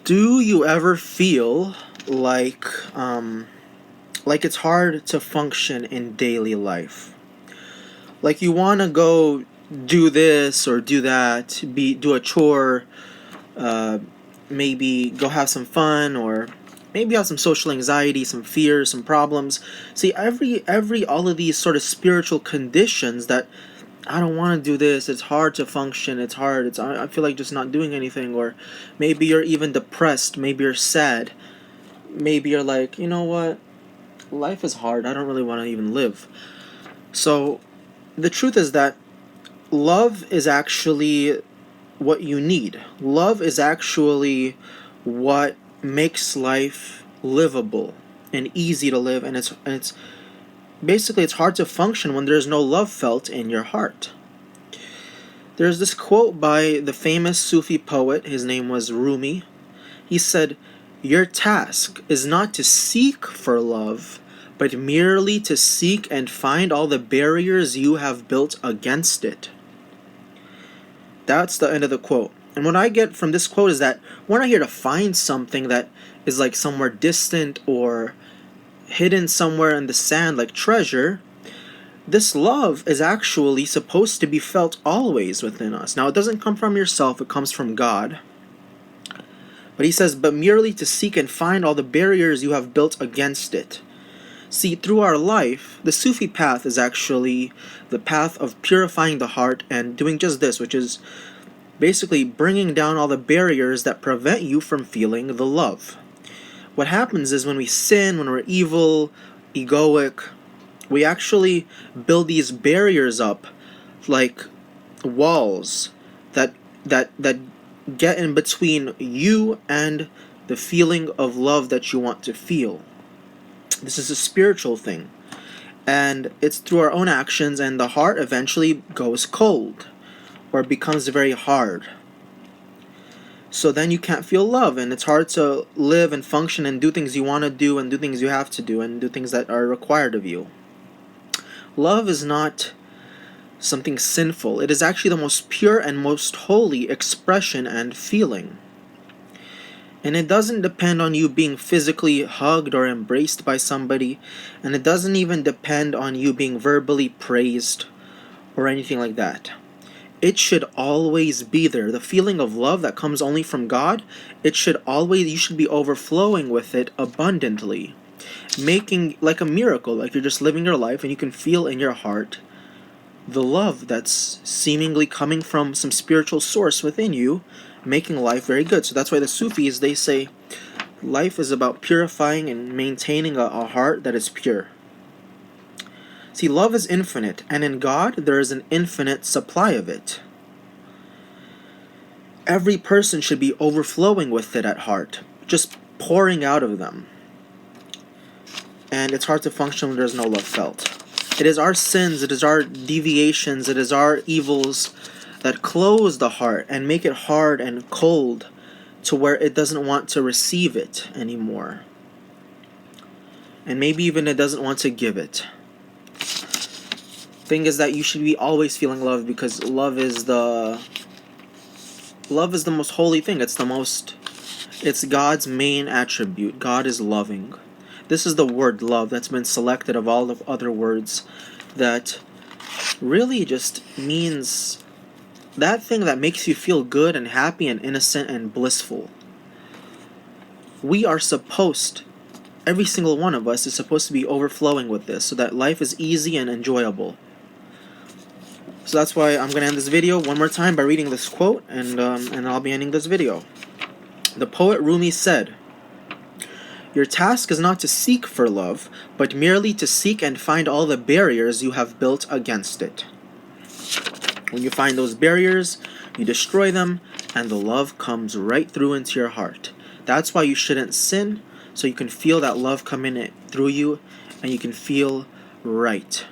Do you ever feel like it's hard to function in daily life? Like you want to go do this or do that, do a chore, uh, maybe go have some fun, or maybe have some social anxiety, some fears, some problems. See, every all of these sort of spiritual conditions that I don't want to do this. It's hard to function. It's hard. I feel like just not doing anything. Or maybe you're even depressed. Maybe you're sad. Maybe you're like, you know what? Life is hard. I don't really want to even live. So the truth is that love is actually what you need. Love is actually what makes life livable and easy to live, and it's basically it's hard to function when there's no love felt in your heart. There's this quote by the famous Sufi poet. His name was Rumi. He said, "Your task is not to seek for love, but merely to seek and find all the barriers you have built against it." That's the end of the quote. And what I get from this quote is that we're not here to find something that is like somewhere distant or hidden somewhere in the sand like treasure. This love is actually supposed to be felt always within us. Now, it doesn't come from yourself, it comes from God. But he says, but merely to seek and find all the barriers you have built against it. See, through our life, the Sufi path is actually the path of purifying the heart and doing just this, which is basically bringing down all the barriers that prevent you from feeling the love. What happens is when we sin, when we're evil, egoic, we actually build these barriers up like walls that get in between you and the feeling of love that you want to feel. This is a spiritual thing. And it's through our own actions, and the heart eventually goes cold or becomes very hard. So then you can't feel love, and it's hard to live and function and do things you want to do and do things you have to do and do things that are required of you. Love is not something sinful. It is actually the most pure and most holy expression and feeling. And it doesn't depend on you being physically hugged or embraced by somebody, and it doesn't even depend on you being verbally praised or anything like that. It should always be there. The feeling of love that comes only from God, you should be overflowing with it abundantly. Making like a miracle, like you're just living your life and you can feel in your heart the love that's seemingly coming from some spiritual source within you, making life very good. So that's why the Sufis, they say life is about purifying and maintaining a heart that is pure. See, love is infinite, and in God there is an infinite supply of it. Every person should be overflowing with it at heart, just pouring out of them. And it's hard to function when there's no love felt. It is our sins, it is our deviations, it is our evils that close the heart and make it hard and cold to where it doesn't want to receive it anymore. And maybe even it doesn't want to give it. Thing is that you should be always feeling love, because love is the most holy thing. It's God's main attribute. God is loving. This is the word love that's been selected of all of other words that really just means that thing that makes you feel good and happy and innocent and blissful. Every single one of us is supposed to be overflowing with this so that life is easy and enjoyable. So that's why I'm going to end this video one more time by reading this quote, and I'll be ending this video. The poet Rumi said, "Your task is not to seek for love, but merely to seek and find all the barriers you have built against it." When you find those barriers, you destroy them, and the love comes right through into your heart. That's why you shouldn't sin, so you can feel that love come in it through you, and you can feel right.